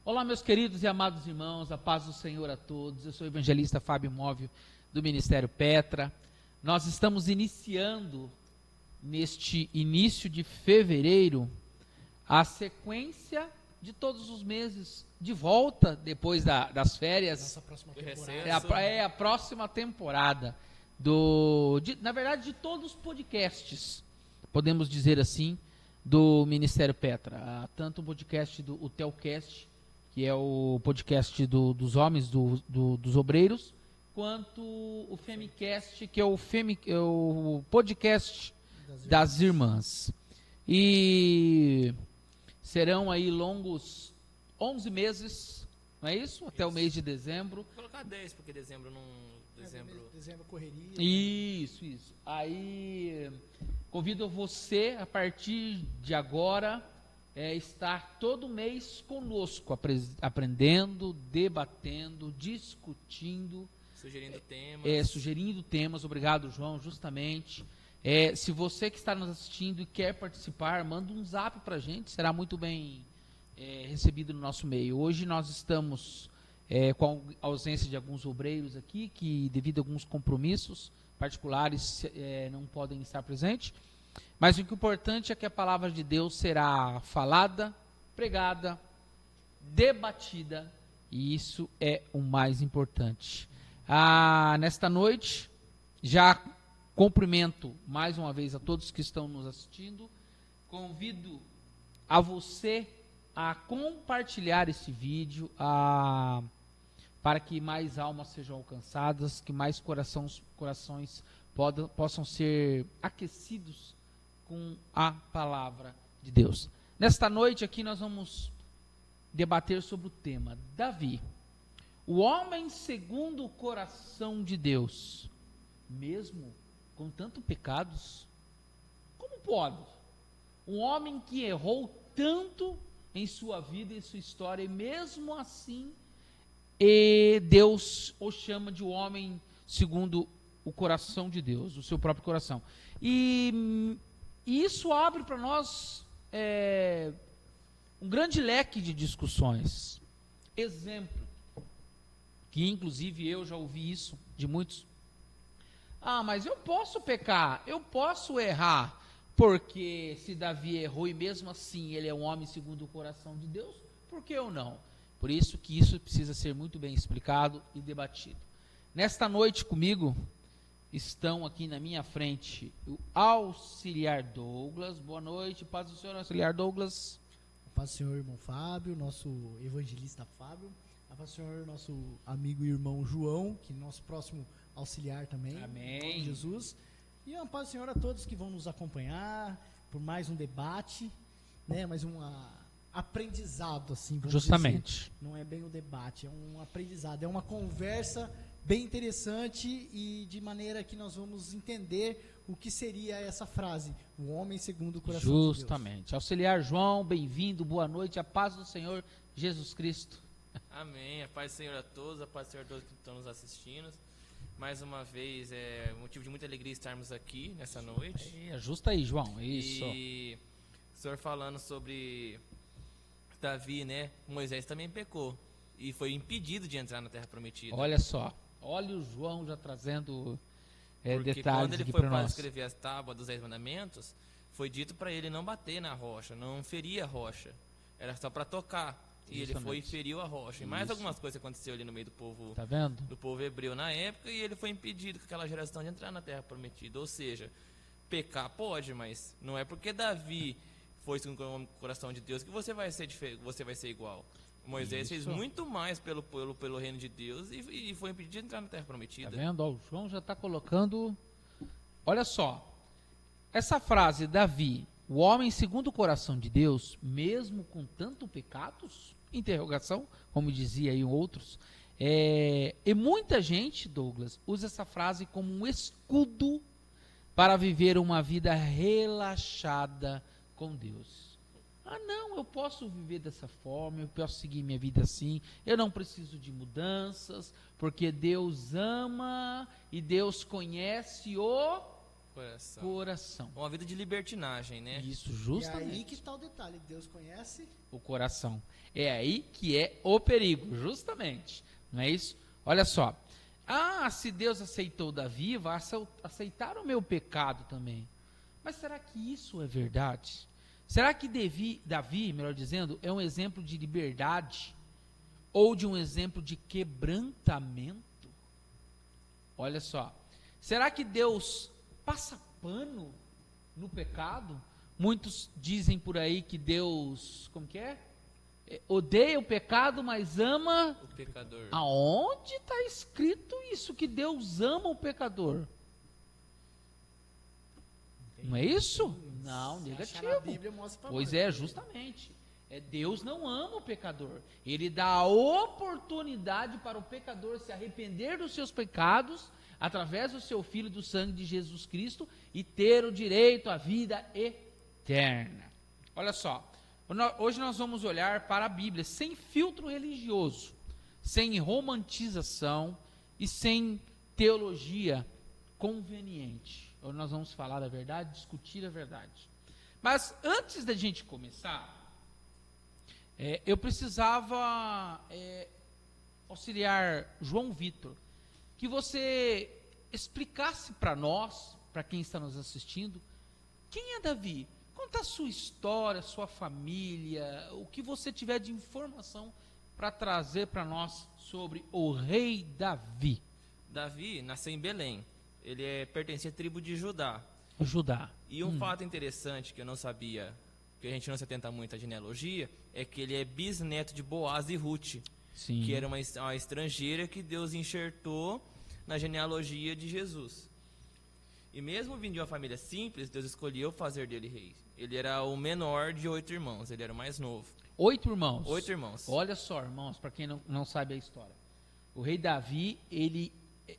Olá, meus queridos e amados irmãos, a paz do Senhor a todos. Eu sou o evangelista Fábio Móvio, do Ministério Petra. Nós estamos iniciando, neste início de fevereiro, a sequência de todos os meses, de volta, depois das férias. Nossa próxima temporada. É a próxima temporada, na verdade, de todos os podcasts, podemos dizer assim, do Ministério Petra. Tanto o podcast o Telcast, que é o podcast dos homens, dos obreiros, quanto o Femicast, que é o podcast das irmãs. E serão aí longos 11 meses, não é isso? Até o mês de dezembro. Vou colocar 10, porque dezembro não... Dezembro correria. Isso. Aí, convido você, a partir de agora, estar todo mês conosco, aprendendo, debatendo, discutindo. Sugerindo temas. Obrigado, João, justamente. Se você que está nos assistindo e quer participar, manda um zap para a gente, será muito bem recebido no nosso meio. Hoje nós estamos com a ausência de alguns obreiros aqui, que devido a alguns compromissos particulares não podem estar presentes. Mas o que é importante é que a palavra de Deus será falada, pregada, debatida, e isso é o mais importante. Nesta noite, já cumprimento mais uma vez a todos que estão nos assistindo, convido a você a compartilhar esse vídeo, para que mais almas sejam alcançadas, que mais corações possam ser aquecidos com a palavra de Deus. Nesta noite aqui nós vamos debater sobre o tema Davi, o homem segundo o coração de Deus, mesmo com tantos pecados. Como pode? Um homem que errou tanto em sua vida e sua história, e mesmo assim Deus o chama de homem segundo o coração de Deus, o seu próprio coração. E isso abre para nós um grande leque de discussões. Exemplo, que inclusive eu já ouvi isso de muitos. Mas eu posso pecar, eu posso errar, porque se Davi errou e mesmo assim ele é um homem segundo o coração de Deus, por que eu não? Por isso que isso precisa ser muito bem explicado e debatido. Nesta noite comigo estão aqui na minha frente o auxiliar Douglas. Boa noite, paz do Senhor, auxiliar Douglas. Paz do Senhor, irmão Fábio, nosso evangelista Fábio. Paz do Senhor, nosso amigo e irmão João, que é nosso próximo auxiliar também. Amém. Em nome de Jesus. E a paz do Senhor a todos que vão nos acompanhar por mais um debate, né? Mais um aprendizado, assim, vamos justamente dizer. Não é bem um debate, é um aprendizado, é uma conversa bem interessante, e de maneira que nós vamos entender o que seria essa frase, o homem segundo o coração de Deus. Justamente. Auxiliar João, bem-vindo, boa noite, a paz do Senhor Jesus Cristo. Amém, a paz do Senhor a todos, a paz do Senhor a todos que estão nos assistindo. Mais uma vez, é motivo de muita alegria estarmos aqui nessa noite. Ajusta aí, João, isso. E o senhor falando sobre Davi, né? Moisés também pecou e foi impedido de entrar na Terra Prometida. Olha só, olha o João já trazendo Porque detalhes quando ele aqui foi para para nós. escrever as tábuas dos 10 mandamentos, foi dito para ele não bater na rocha, não ferir a rocha. Era só para tocar. E ele foi e feriu a rocha. E mais algumas coisas aconteceu ali no meio do povo, tá vendo? do povo hebreu na época, e ele foi impedido com aquela geração de entrar na Terra Prometida. Ou seja, pecar pode, mas não é porque Davi foi segundo o coração de Deus que você vai ser igual. Moisés fez muito mais pelo reino de Deus e foi impedido de entrar na Terra Prometida. Tá vendo? Ó, o João já está colocando. Olha só, essa frase, Davi, o homem segundo o coração de Deus, mesmo com tanto pecados, interrogação, como dizia aí outros, e muita gente, Douglas, usa essa frase como um escudo para viver uma vida relaxada com Deus. Não, eu posso viver dessa forma, eu posso seguir minha vida assim, eu não preciso de mudanças, porque Deus ama e Deus conhece o Coração. Uma vida de libertinagem, né? Isso, E justamente. aí que está o detalhe, Deus conhece. O coração. É aí que é o perigo, justamente. Não é isso? Olha só. Se Deus aceitou Davi, vai aceitar o meu pecado também. Mas será que isso é verdade? Será que Davi, melhor dizendo, é um exemplo de liberdade? Ou de um exemplo de quebrantamento? Olha só. Será que Deus passa pano no pecado? Muitos dizem por aí que Deus, como que é? Odeia o pecado, mas ama O pecador. Aonde está escrito isso, que Deus ama o pecador? Não é isso? Não, Se achar negativo. na Bíblia, mostra pra Pois nós. é, justamente. Deus não ama o pecador. Ele dá a oportunidade para o pecador se arrepender dos seus pecados através do seu Filho, do sangue de Jesus Cristo, e ter o direito à vida eterna. Olha só. Hoje nós vamos olhar para a Bíblia sem filtro religioso, sem romantização e sem teologia conveniente. Hoje nós vamos falar da verdade, discutir a verdade. Mas antes da gente começar, eu precisava auxiliar João Vitor, que você explicasse para nós, para quem está nos assistindo, quem é Davi? Conta a sua história, sua família, o que você tiver de informação para trazer para nós sobre o rei Davi. Davi nasceu em Belém. Ele pertencia à tribo de Judá. Judá. E um fato interessante que eu não sabia, que a gente não se atenta muito à genealogia, é que ele é bisneto de Boaz e Ruth, Sim. que era uma estrangeira que Deus enxertou na genealogia de Jesus. E mesmo vindo de uma família simples, Deus escolheu fazer dele rei. Ele era o menor de 8 irmãos, ele era o mais novo. 8 irmãos. 8 irmãos. Olha só, irmãos, para quem não sabe a história. O rei Davi, ele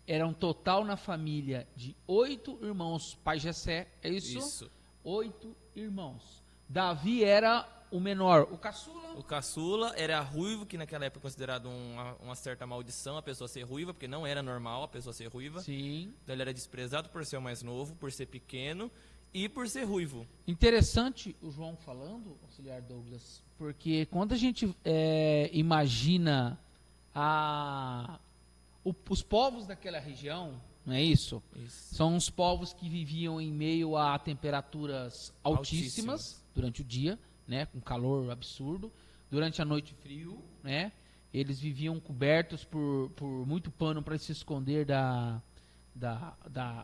era um total na família de 8 irmãos. Pai Jessé, é isso? Isso. 8 irmãos. Davi era o menor. O caçula? O caçula era ruivo, que naquela época é considerado uma certa maldição a pessoa ser ruiva, porque não era normal a pessoa ser ruiva. Sim. Então ele era desprezado por ser o mais novo, por ser pequeno e por ser ruivo. Interessante o João falando, auxiliar Douglas, porque quando a gente imagina os povos daquela região, não é isso? Isso. São os povos que viviam em meio a temperaturas altíssimas durante o dia, né, com calor absurdo, durante a noite frio, né? Eles viviam cobertos por muito pano para se esconder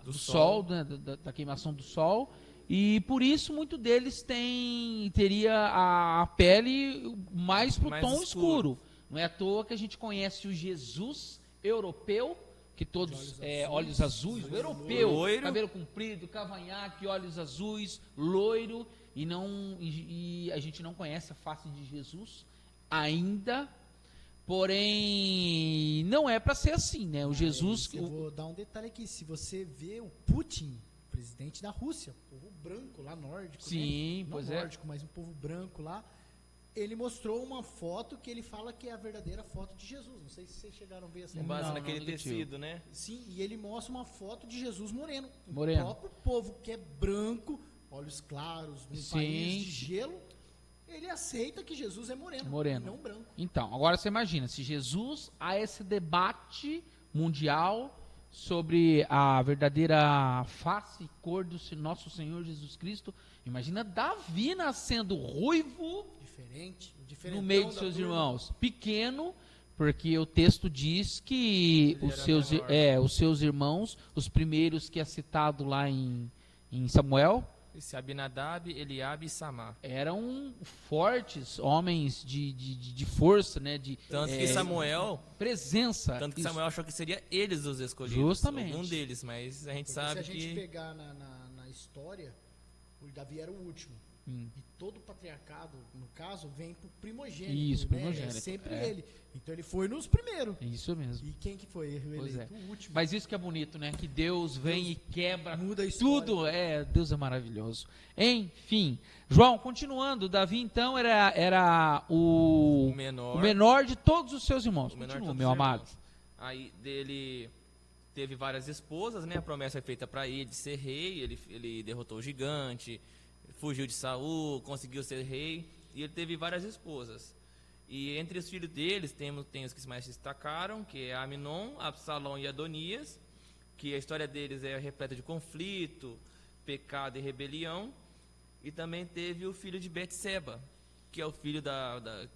do sol, né, da queimação do sol, e por isso muito deles teria a pele mais pro Mais tom escuro. escuro. Não é à toa que a gente conhece o Jesus europeu, que todos olhos azuis, o europeu, Loiro. cabelo comprido, cavanhaque, olhos azuis, loiro, e a gente não conhece a face de Jesus ainda. Porém, não é para ser assim, né? O Jesus. Eu vou dar um detalhe aqui. Se você vê o Putin, presidente da Rússia, povo branco lá, nórdico, Sim, né? pois não é. nórdico, mas um povo branco lá, ele mostrou uma foto que ele fala que é a verdadeira foto de Jesus. Não sei se vocês chegaram a ver essa Com base Não, naquele negativo. tecido, né? Sim, e ele mostra uma foto de Jesus moreno. Moreno. O próprio povo que é branco, olhos claros, num Sim. país de gelo, ele aceita que Jesus é moreno, Moreno. e não branco. Então, agora você imagina, se Jesus há esse debate mundial sobre a verdadeira face e cor do nosso Senhor Jesus Cristo, imagina Davi nascendo ruivo Diferente no meio de seus irmãos, pequeno, porque o texto diz que Ele era os seus irmãos, os primeiros que é citado lá em Samuel, Esse Abinadab, Eliabe e Samá. eram fortes homens de força, né? Tanto que Samuel, presença. Isso. achou que seria eles os escolhidos. Justamente. Um deles, mas a gente Porque sabe se a gente que pegar na história, o Davi era o último. E todo patriarcado, no caso, vem pro primogênito. Isso, né? primogênito, É sempre é. ele. Então ele foi nos primeiros. É isso mesmo. E quem que foi o Pois eleito? O último. Mas isso que é bonito, né? Que Deus vem e quebra muda a história. tudo. Deus é maravilhoso. Enfim, João, continuando, Davi então era o menor. menor de todos os seus irmãos. O menor Continua, de todos meu os amado. irmãos. Aí dele teve várias esposas, né? A promessa foi feita para ele de ser rei, ele derrotou o gigante, fugiu de Saul, conseguiu ser rei, e ele teve várias esposas. E entre os filhos deles tem os que mais se destacaram, que é Aminon, Absalão e Adonias, que a história deles é repleta de conflito, pecado e rebelião. E também teve o filho de Betseba, que é o filho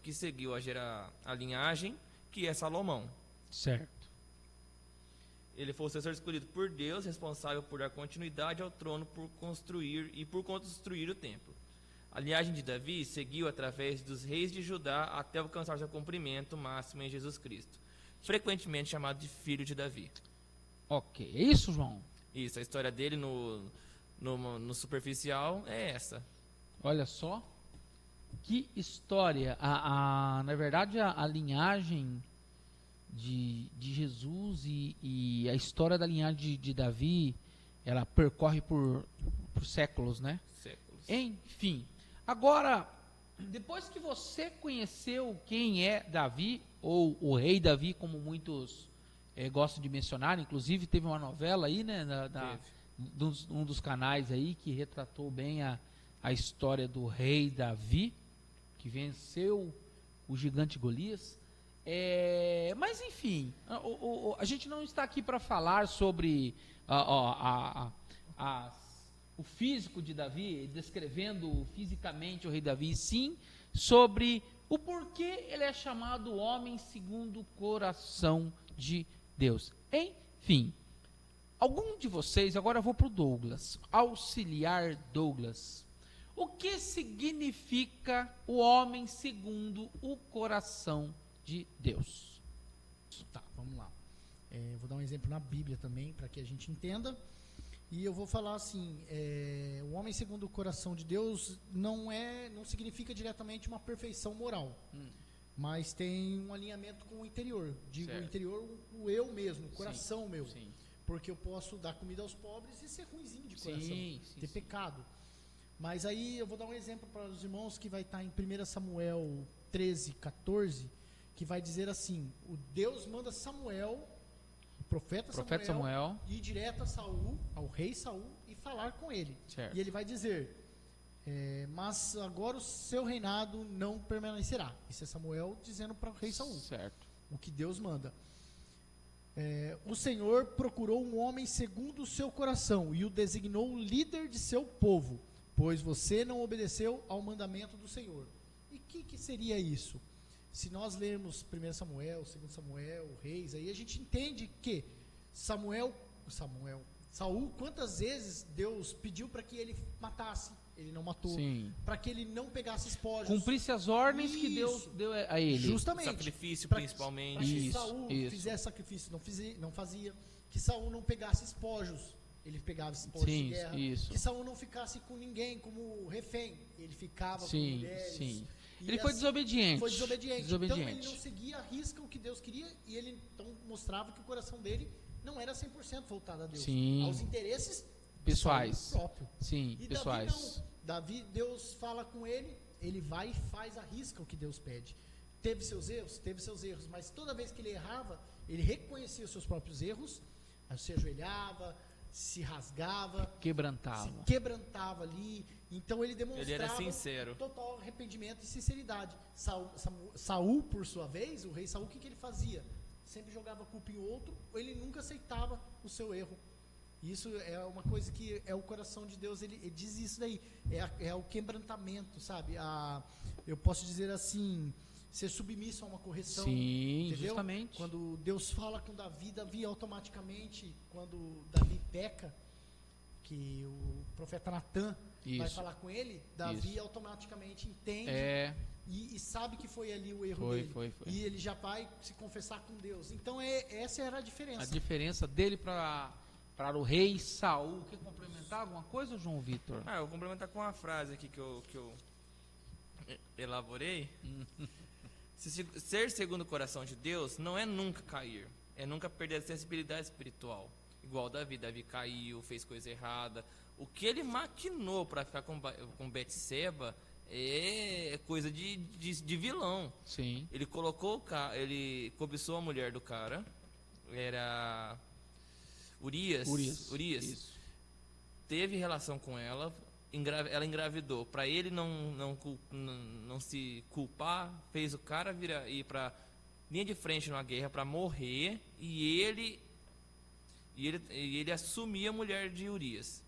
que seguiu a linhagem, que é Salomão. Certo. Ele foi o sucessor escolhido por Deus, responsável por dar continuidade ao trono por construir o templo. A linhagem de Davi seguiu através dos reis de Judá até alcançar seu cumprimento máximo em Jesus Cristo, frequentemente chamado de filho de Davi. Ok, é isso, João? Isso, a história dele no superficial é essa. Olha só, que história. Na verdade, a linhagem de Jesus e a história da linhagem de Davi, ela percorre por séculos, né? Séculos. Enfim, agora, depois que você conheceu quem é Davi, ou o rei Davi, como muitos gostam de mencionar, inclusive teve uma novela aí, né, um dos canais aí, que retratou bem a história do rei Davi, que venceu o gigante Golias. Mas enfim, a gente não está aqui para falar sobre o físico de Davi, descrevendo fisicamente o rei Davi, sim sobre o porquê ele é chamado homem segundo o coração de Deus. Enfim, algum de vocês, agora eu vou para o Douglas, auxiliar Douglas, o que significa o homem segundo o coração de Deus? Tá, vamos lá. Vou dar um exemplo na Bíblia também, para que a gente entenda. E eu vou falar assim, o homem segundo o coração de Deus não significa diretamente uma perfeição moral, mas tem um alinhamento com o interior. Digo certo. O interior, o eu mesmo, o coração meu. Sim. Porque eu posso dar comida aos pobres e ser ruinzinho de coração, ter sim. pecado. Mas aí eu vou dar um exemplo para os irmãos que vai estar em 1 Samuel 13, 14, que vai dizer assim, o Deus manda Samuel, o profeta Samuel, ir direto a Saul, ao rei Saul, e falar com ele. Certo. E ele vai dizer, mas agora o seu reinado não permanecerá. Isso é Samuel dizendo para o rei Saul, Certo. o que Deus manda. O Senhor procurou um homem segundo o seu coração e o designou líder de seu povo, pois você não obedeceu ao mandamento do Senhor. E o que seria isso? Se nós lermos 1 Samuel, 2 Samuel, Reis, aí a gente entende que Saul, quantas vezes Deus pediu para que ele matasse, ele não matou, para que ele não pegasse espólios, cumprisse as ordens que Deus deu a ele. Justamente. Sacrifício, principalmente. Para que Saul fizesse sacrifício, não fazia, que Saul não pegasse espólios, ele pegava espólios de guerra, que Saul não ficasse com ninguém como refém, ele ficava com mulheres. Ele foi desobediente. Então ele não seguia à risca o que Deus queria, e ele então mostrava que o coração dele não era 100% voltado a Deus, aos interesses pessoais. Próprio. E pessoais. Davi, Deus fala com ele, ele vai e faz à risca o que Deus pede. Teve seus erros, mas toda vez que ele errava, ele reconhecia os seus próprios erros, se ajoelhava, se rasgava, quebrantava ali. Então ele demonstrava, ele era sincero, total arrependimento e sinceridade. Saul, por sua vez, o rei Saul, o que ele fazia? Sempre jogava a culpa em outro, ou ele nunca aceitava o seu erro. Isso é uma coisa que é o coração de Deus, ele diz isso daí, é o quebrantamento, sabe? Eu posso dizer assim, ser submisso a uma correção. Sim, entendeu? justamente. Quando Deus fala com Davi automaticamente, quando Davi peca, que o profeta Natan vai falar com ele, Davi automaticamente entende e sabe que foi ali o erro dele. Foi. E ele já vai se confessar com Deus. Então essa era a diferença. A diferença dele para o rei Saul. Quer complementar alguma coisa, João Vitor? Eu vou complementar com uma frase aqui que eu elaborei. Ser segundo o coração de Deus não é nunca cair, é nunca perder a sensibilidade espiritual. Igual Davi caiu, fez coisa errada. O que ele maquinou para ficar com Betseba é coisa de vilão. Sim. Ele cobiçou a mulher do cara, era Urias, Isso. teve relação com ela, ela engravidou. Para ele não se culpar, fez o cara ir para linha de frente numa guerra para morrer, e ele assumir a mulher de Urias.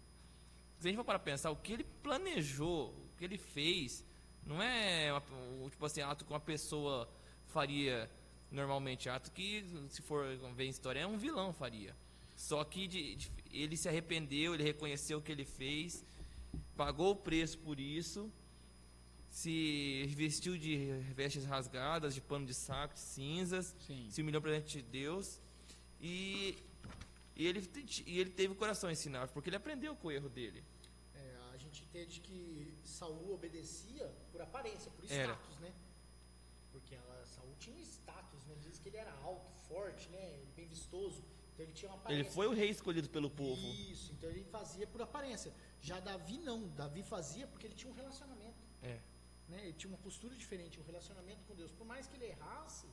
Se a gente for para pensar, o que ele planejou, o que ele fez, não é tipo assim, ato que uma pessoa faria normalmente, ato que, se for ver em história, é um vilão faria. Só que ele se arrependeu, ele reconheceu o que ele fez, pagou o preço por isso, se vestiu de vestes rasgadas, de pano de saco, de cinzas, Sim. se humilhou perante Deus, e ele teve o coração ensinado, porque ele aprendeu com o erro dele. A gente entende que Saul obedecia por aparência, por Era. status, né? Porque Saul tinha status, né? Diz que ele era alto, forte, né? Bem vistoso. Então ele tinha uma aparência. Ele foi o rei escolhido pelo povo. Isso, então ele fazia por aparência. Já Davi não. Davi fazia porque ele tinha um relacionamento. Né? Ele tinha uma postura diferente, um relacionamento com Deus. Por mais que ele errasse,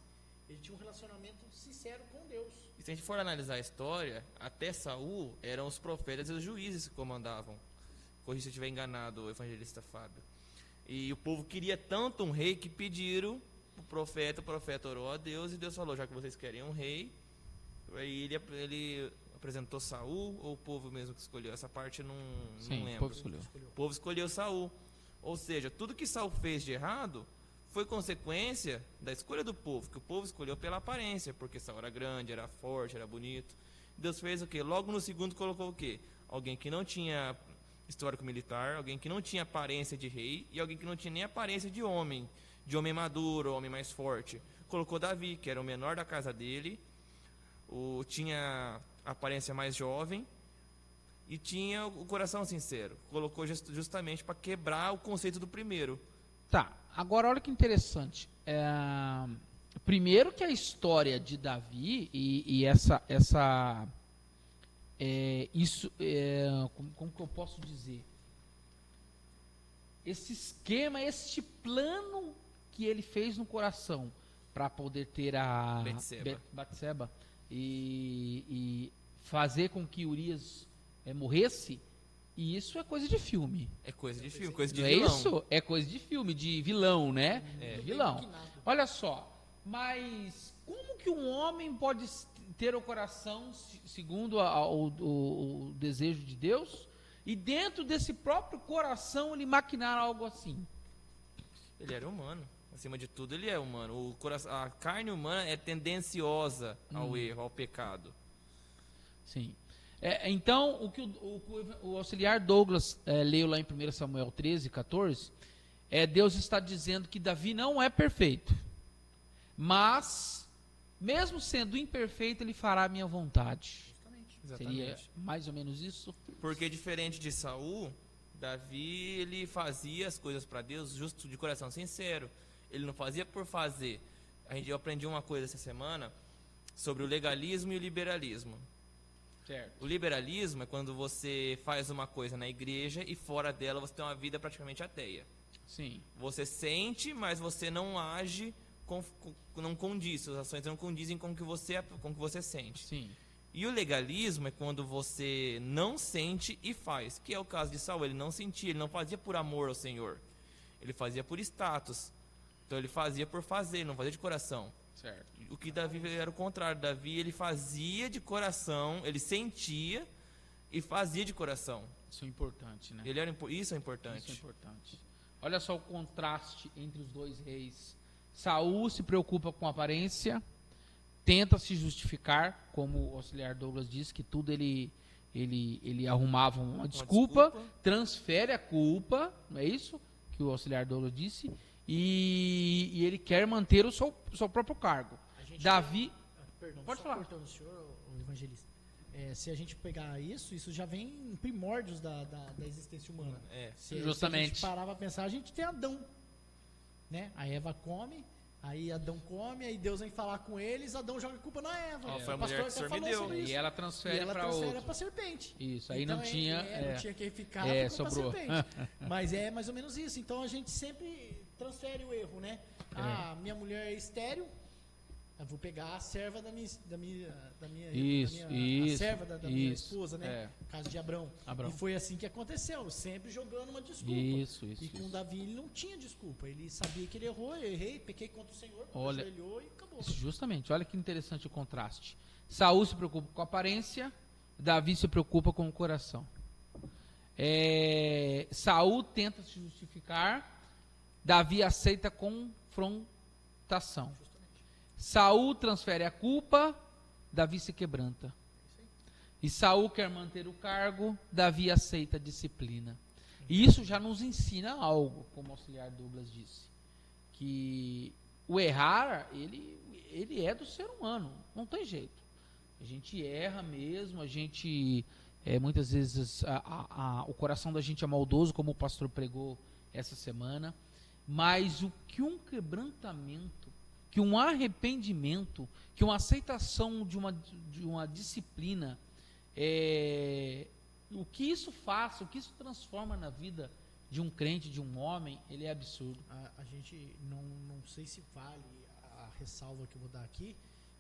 ele tinha um relacionamento sincero com Deus. E se a gente for analisar a história, até Saul eram os profetas e os juízes que comandavam. Corrija se eu estiver enganado, o evangelista Fábio. E o povo queria tanto um rei que pediram o profeta orou a Deus, e Deus falou: já que vocês querem um rei. Aí ele apresentou Saul, ou o povo mesmo que escolheu? Essa parte eu não lembro. O povo escolheu. O povo escolheu Saul. Ou seja, tudo que Saul fez de errado foi consequência da escolha do povo, que o povo escolheu pela aparência, porque Saul era grande, era forte, era bonito. Deus fez o quê? Logo no segundo colocou o quê? Alguém que não tinha histórico militar, alguém que não tinha aparência de rei, e alguém que não tinha nem aparência de homem maduro, homem mais forte. Colocou Davi, que era o menor da casa dele, tinha aparência mais jovem e tinha o coração sincero. Colocou justamente para quebrar o conceito do primeiro. Tá, agora olha que interessante. Primeiro que a história de Davi como que eu posso dizer? Esse esquema, este plano que ele fez no coração para poder ter a Batseba e fazer com que Urias morresse, e isso é coisa de filme. É coisa de filme, coisa de Não vilão. é isso? É coisa de filme, de vilão, né? É. Vilão. Olha só, mas como que um homem pode ter o coração segundo o desejo de Deus, e dentro desse próprio coração ele maquinar algo assim? Ele era humano. Acima de tudo, ele é humano. A carne humana é tendenciosa ao erro, ao pecado. Sim. Então, o que o auxiliar Douglas leu lá em 1 Samuel 13, 14, Deus está dizendo que Davi não é perfeito, mas, mesmo sendo imperfeito, ele fará a minha vontade. Exatamente. Seria mais ou menos isso? Porque diferente de Saul, Davi, ele fazia as coisas para Deus justo de coração sincero. Ele não fazia por fazer. Eu aprendi uma coisa essa semana sobre o legalismo e o liberalismo. Certo. O liberalismo é quando você faz uma coisa na igreja e fora dela você tem uma vida praticamente ateia. Sim. Você sente, mas você não age, não condiz, suas ações não condizem com o que você sente. Sim. E o legalismo é quando você não sente e faz, que é o caso de Saul. Ele não sentia, ele não fazia por amor ao Senhor. Ele fazia por status. Então ele fazia por fazer, ele não fazia de coração. Certo. O que Davi era o contrário. Davi, ele fazia de coração, ele sentia e fazia de coração. Isso é importante, né? Isso é importante. Isso é importante. Olha só o contraste entre os dois reis. Saul se preocupa com a aparência, tenta se justificar, como o auxiliar Douglas disse, que tudo ele arrumava uma desculpa, transfere a culpa, não é isso que o auxiliar Douglas disse, e ele quer manter o seu próprio cargo. Davi... Perdão, pode só falar. cortando o senhor, o evangelista. Se a gente pegar isso já vem em primórdios da existência humana. Justamente. Se a gente parar pra pensar, a gente tem Adão, né? A Eva come, aí Adão come, aí Deus vem falar com eles, Adão joga a culpa na Eva. Foi a O mulher pastor que o até senhor me falou deu. sobre isso. E ela transfere para outro. Pra serpente. Isso, aí então, não tinha... não tinha quem ficar, ficou sobrou. pra serpente. Mas é mais ou menos isso. Então a gente sempre transfere o erro, né? Minha mulher é estéril, Eu vou pegar a serva da minha Isso, a serva da minha isso, esposa, né? Caso de Abrão. Abrão. E foi assim que aconteceu, sempre jogando uma desculpa. Isso. E com Davi ele não tinha desculpa. Ele sabia que ele errou, eu errei, pequei contra o Senhor, Olha, ajoelhou e acabou. Justamente, olha que interessante o contraste. Saul se preocupa com a aparência, Davi se preocupa com o coração. Saul tenta se justificar, Davi aceita confrontação. Saul transfere a culpa, Davi se quebranta. E Saul quer manter o cargo, Davi aceita a disciplina. E isso já nos ensina algo, como o auxiliar Douglas disse, que o errar, ele é do ser humano, não tem jeito. A gente erra mesmo, a gente, muitas vezes, o coração da gente é maldoso, como o pastor pregou essa semana, mas o que um quebrantamento, que um arrependimento, que uma aceitação de uma disciplina, o que isso faz, o que isso transforma na vida de um crente, de um homem, ele é absurdo. A gente não sei se vale a ressalva que eu vou dar aqui,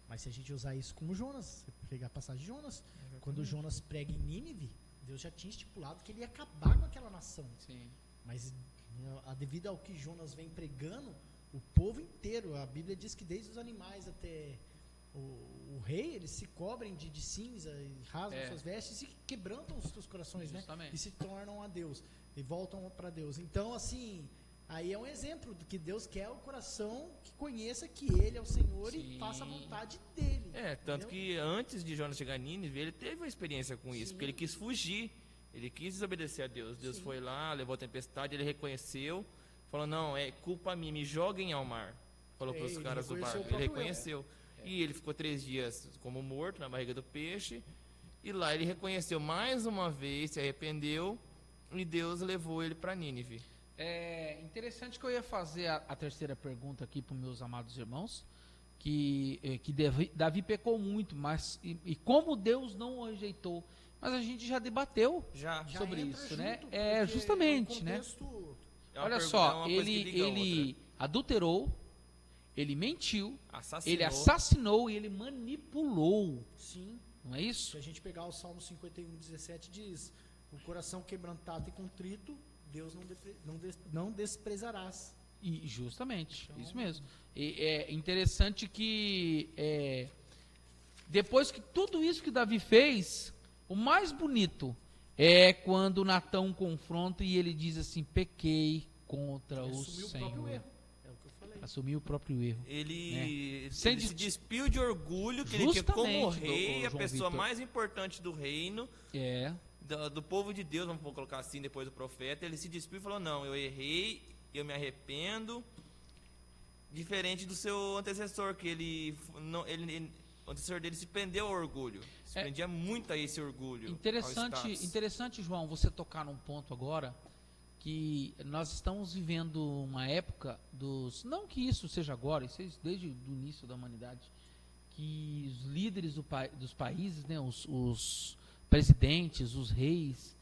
mas se a gente usar isso como Jonas, pegar a passagem de Jonas, quando Jonas prega em Nínive, Deus já tinha estipulado que ele ia acabar com aquela nação. Sim. Mas devido ao que Jonas vem pregando, o povo inteiro, a Bíblia diz que desde os animais até o rei, eles se cobrem de cinza e rasgam suas vestes e quebrantam os seus corações, Justamente. né? E se tornam a Deus e voltam para Deus. Então, assim, aí é um exemplo do que Deus quer, o coração que conheça que Ele é o Senhor. Sim. E faça a vontade dele. Tanto que antes de Jonas chegar em Nínive, ele teve uma experiência com isso, porque ele quis fugir, ele quis desobedecer a Deus. Deus foi lá, levou a tempestade, ele reconheceu, falou, não, é culpa minha, me joguem ao mar. Falou para os caras do barco, ele reconheceu. E ele ficou 3 dias como morto na barriga do peixe, e lá ele reconheceu mais uma vez, se arrependeu, e Deus levou ele para Nínive. É interessante que eu ia fazer a terceira pergunta aqui para os meus amados irmãos, que Davi pecou muito, mas e como Deus não o rejeitou, mas a gente já debateu sobre isso, né? Justamente, né? Olha só, ele adulterou, ele mentiu, ele assassinou e ele manipulou. Sim. Não é isso? Se a gente pegar o Salmo 51:17 diz: o coração quebrantado e contrito, Deus não desprezarás. E justamente, então, isso mesmo. E é interessante que depois que tudo isso que Davi fez, o mais bonito é quando Natão confronta e ele diz assim: pequei contra o Senhor. Assumiu o próprio erro. Ele se despiu de orgulho, que ele tinha como rei, a pessoa mais importante do reino, do povo de Deus, vamos colocar assim, depois do profeta. Ele se despiu e falou, não, eu errei, eu me arrependo. Diferente do seu antecessor, que o antecessor dele se prendeu ao orgulho. Se prendia muito a esse orgulho. Interessante, João, você tocar num ponto agora, que nós estamos vivendo uma época não que isso seja agora, isso é desde o início da humanidade, que os líderes dos países, né, os presidentes, os reis,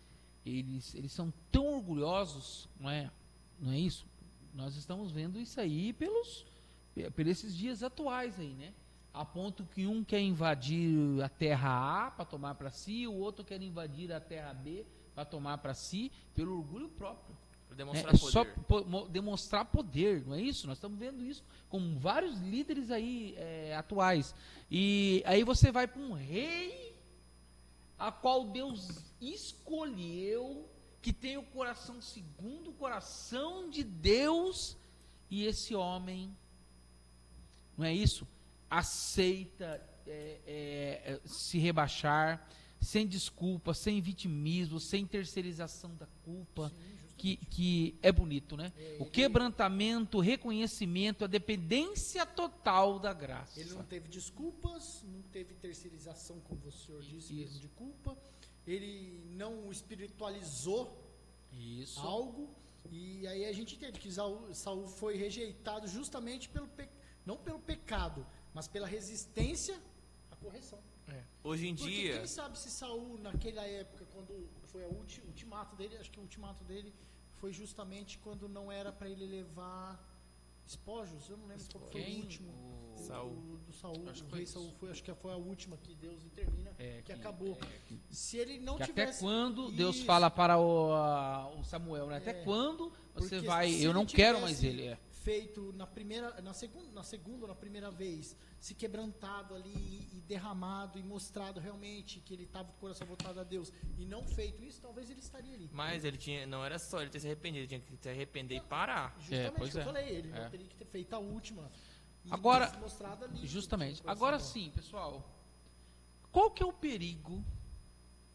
eles são tão orgulhosos, não é isso? Nós estamos vendo isso aí pelos esses dias atuais aí, né? A ponto que um quer invadir a terra A para tomar para si, o outro quer invadir a terra B para tomar para si, pelo orgulho próprio. Demonstrar poder. Só demonstrar poder, não é isso? Nós estamos vendo isso com vários líderes aí atuais. E aí você vai para um rei a qual Deus escolheu, que tem o coração segundo o coração de Deus, e esse homem, não é isso? Aceita se rebaixar, sem desculpa, sem vitimismo, sem terceirização da culpa, que é bonito, né? O quebrantamento, o reconhecimento, a dependência total da graça. Ele não teve desculpas, não teve terceirização, como o senhor disse, mesmo de culpa. Ele não espiritualizou algo. E aí a gente entende que Saul foi rejeitado justamente não pelo pecado, mas pela resistência à correção. Hoje em Porque dia... quem sabe se Saul, naquela época, quando foi o ultimato dele, acho que o ultimato dele foi justamente quando não era para ele levar Espojos, eu não lembro qual foi Quem? o último. Saul. Do Saul, Acho que o foi rei isso. Saul acho que foi a última que Deus determina que acabou. Se ele não Que até tivesse quando Deus isso, fala para o Samuel, né? Até quando você porque vai, se eu ele não quero mais tivesse ele. feito na segunda ou na primeira vez, se quebrantado ali e derramado e mostrado realmente que ele estava com o coração voltado a Deus e não feito isso, talvez ele estaria ali. Mas ele tinha, não era só ele ter se arrependido, ele tinha que se arrepender e parar. Justamente pois o que eu é. falei, ele não teria que ter feito a última. E Agora, ter se mostrado ali, justamente. que o coração Agora bom. sim, pessoal. Qual que é o perigo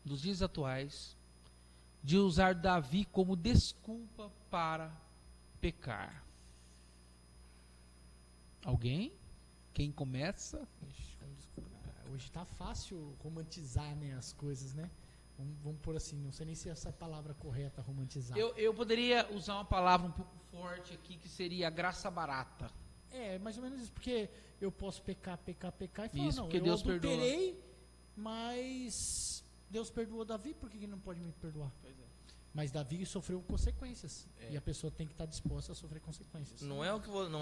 dos dias atuais de usar Davi como desculpa para pecar? Alguém? Quem começa? Hoje tá fácil romantizar, né, as coisas, né? Vamos pôr assim, não sei nem se essa é a palavra correta, romantizar. Eu poderia usar uma palavra um pouco forte aqui, que seria graça barata. É, mais ou menos isso, porque eu posso pecar e falar, Isso, não, porque eu Deus adulterei, mas Deus perdoou Davi, por que ele não pode me perdoar? Mas Davi sofreu consequências, e a pessoa tem que estar disposta a sofrer consequências. Não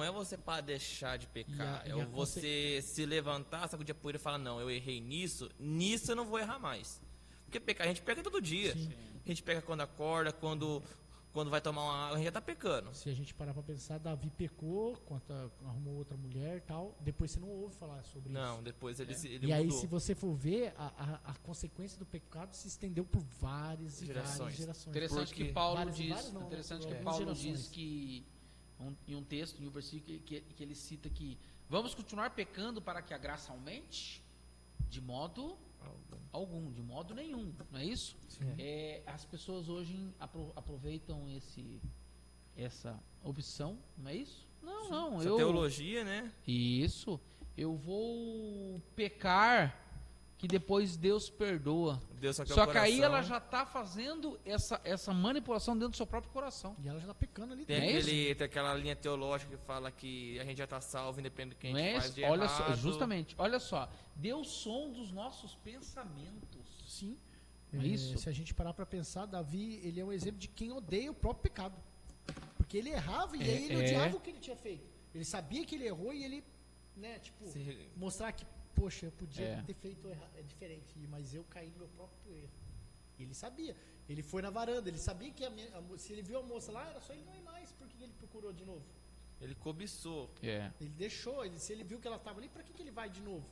é você para deixar de pecar, E é a você se levantar, sacudir a poeira e falar, não, eu errei nisso eu não vou errar mais. Porque pecar, a gente peca todo dia. Sim. A gente peca quando acorda, quando vai tomar uma água, a gente já tá pecando. Se a gente parar pra pensar, Davi pecou, arrumou outra mulher e tal, depois você não ouve falar sobre Não, isso. depois ele E mudou. aí, se você for ver, a consequência do pecado se estendeu por várias e várias Gerações. gerações. Interessante Porque que Paulo várias e diz, várias não, né? interessante Por que algumas Paulo gerações. diz que em um texto, em um versículo que ele cita que vamos continuar pecando para que a graça aumente? De modo algum, de modo nenhum, não é isso? As pessoas hoje aproveitam essa opção, não é isso? Não, Essa teologia, né? Isso, eu vou pecar que depois Deus perdoa. Deus só quer o Só que aí coração. ela já está fazendo essa manipulação dentro do seu próprio coração. E ela já tá pecando ali Tem, Não é tem aquela linha teológica que fala que a gente já está salvo, independente do que a Não gente é faz isso? de Olha errado. só, justamente, olha só, Deus sonda os nossos pensamentos. Sim. Não é isso? Se a gente parar para pensar, Davi, ele é um exemplo de quem odeia o próprio pecado. Porque ele errava e aí ele odiava o que ele tinha feito. Ele sabia que ele errou e ele, né, tipo, mostrar que, poxa, eu podia ter feito diferente, mas eu caí no meu próprio erro. Ele sabia. Ele foi na varanda, ele sabia que se ele viu a moça lá, era só ele não ir mais. Por que ele procurou de novo? Ele cobiçou. Ele deixou, se ele viu que ela estava ali, para que ele vai de novo?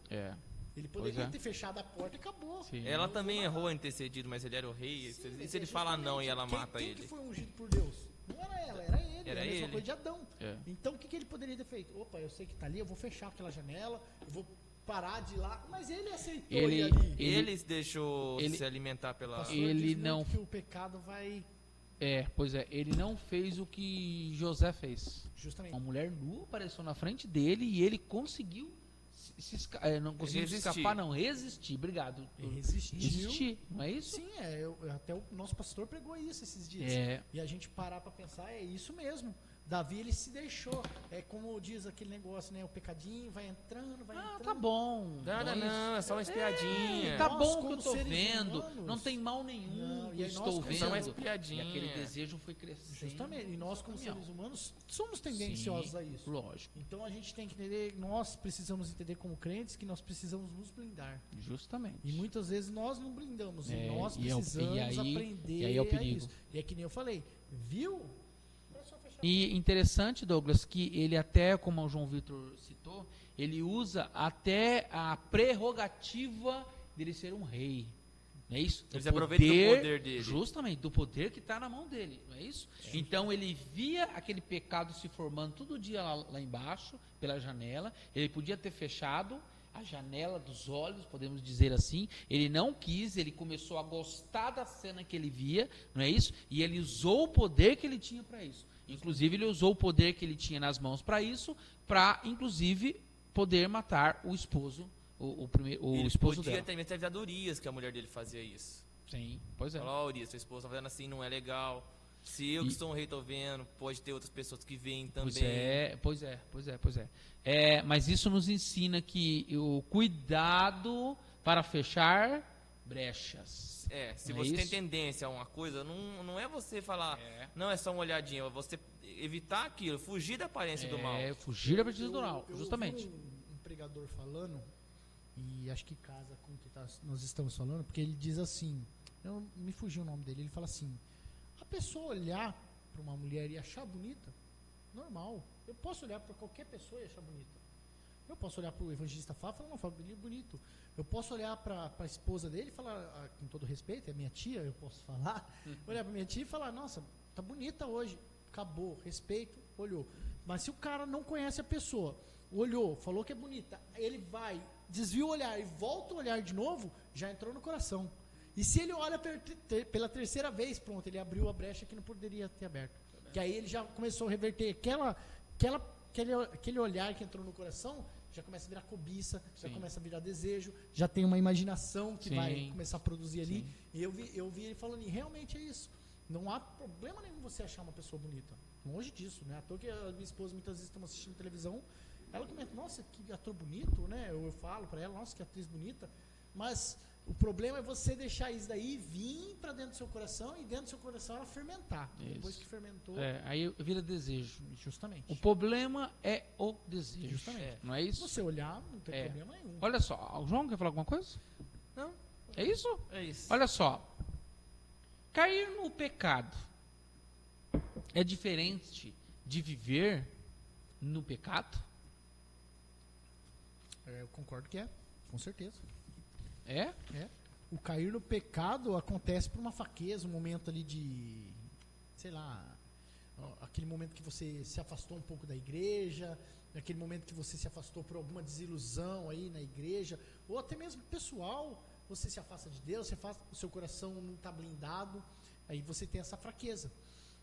Ele poderia Pois é. ter fechado a porta e acabou. Sim. Ela também errou em ter cedido, mas ele era o rei. E se ele falar não e ela mata quem ele? que foi ungido por Deus? Não era ela, era ele. Era a mesma ele. coisa de Adão. É. Então o que ele poderia ter feito? Opa, eu sei que tá ali, eu vou fechar aquela janela, eu vou parar de ir lá. Mas ele aceitou ir ali. Ele se deixou ele- se alimentar pela... O pastor ele diz muito não- que o pecado vai Pois é, ele não fez o que José fez. justamente. Uma mulher nua apareceu na frente dele e ele conseguiu não conseguiu Resistir. escapar, não, resistir. Obrigado. Ele resistiu. Resistir, não é isso? Sim, até o nosso pastor pregou isso esses dias. É. E a gente parar para pensar, é isso mesmo. Davi, ele se deixou. É como diz aquele negócio, né? O pecadinho vai entrando, vai entrando. Tá bom. Nada não é não, é só uma espiadinha. Tá Nós, bom que como eu tô seres vendo, humanos, não tem mal nenhum, Não, e eu aí nós, estou como vendo. só uma E espiadinha. aquele desejo foi crescendo. Justamente. E nós, como Caminhão. seres humanos, somos tendenciosos Sim, a isso. Lógico, Então a gente tem que entender, nós precisamos entender como crentes que nós precisamos nos blindar. justamente. E muitas vezes nós não blindamos. E É, nós e é o- precisamos e aí- aprender e aí é o a perigo. isso. E é que nem eu falei, viu? É só fechar. E interessante, Douglas, que ele até, como o João Vitor citou, ele usa até a prerrogativa dele ser um rei. Não é isso? Ele se aproveita do poder dele. Justamente, do poder que está na mão dele, não é isso? Então ele via aquele pecado se formando todo dia lá embaixo, pela janela. Ele podia ter fechado a janela dos olhos, podemos dizer assim. Ele não quis, ele começou a gostar da cena que ele via, não é isso? E ele usou o poder que ele tinha para isso. Inclusive, ele usou o poder que ele tinha nas mãos para isso, para, inclusive, poder matar o esposo, o Ele esposo podia dela. ter inventado Urias que a mulher dele fazia isso. Sim, pois é. Falou, ó, Urias, sua esposa tá fazendo assim, não é legal. Se eu que E- sou um rei tô vendo, pode ter outras pessoas que veem também. Pois é. Mas isso nos ensina que o cuidado para fechar brechas. Se Não você é tem isso? tendência a uma coisa, não é você falar, É. não é só uma olhadinha, é você evitar aquilo, fugir da aparência do mal. Fugir da partida do mal, Eu justamente. ouvi um pregador falando, e acho que casa com o que nós estamos falando, porque ele diz assim, eu me fugiu o nome dele, ele fala assim, a pessoa olhar para uma mulher e achar bonita, normal. Eu posso olhar para qualquer pessoa e achar bonita. Eu posso olhar para o evangelista Fá e falar, não, Fábio, ele é bonito. Eu posso olhar para a esposa dele e falar, com todo respeito, é minha tia, eu posso falar, olhar para minha tia e falar, nossa, tá bonita hoje. Acabou, respeito, olhou. Mas se o cara não conhece a pessoa, olhou, falou que é bonita, ele vai, desvia o olhar e volta o olhar de novo, já entrou no coração. E se ele olha pela terceira vez, pronto, ele abriu a brecha que não poderia ter aberto. Que aí ele já começou a reverter aquele olhar que entrou no coração, já começa a virar cobiça, já Sim. começa a virar desejo, já tem uma imaginação que Sim. vai começar a produzir ali. Sim. E eu vi ele falando, e realmente é isso. Não há problema nenhum você achar uma pessoa bonita. Longe disso, né? À toa que a minha esposa, muitas vezes, estamos assistindo televisão, ela comenta, nossa, que ator bonito, né? Eu falo pra ela, nossa, que atriz bonita. Mas o problema é você deixar isso daí vir pra dentro do seu coração e dentro do seu coração ela fermentar. Isso. Depois que fermentou, Aí vira desejo. justamente. O problema é o desejo. Justamente. Não é Se isso? você olhar, não tem É. problema nenhum. Olha só, o João quer falar alguma coisa? Não, É isso? é isso. Olha só. Cair no pecado é diferente de viver no pecado? Eu concordo que é, com certeza. É? É. O cair no pecado acontece por uma fraqueza, um momento ali de, sei lá, aquele momento que você se afastou um pouco da igreja, aquele momento que você se afastou por alguma desilusão aí na igreja, ou até mesmo pessoal, você se afasta de Deus, o seu coração não está blindado, aí você tem essa fraqueza.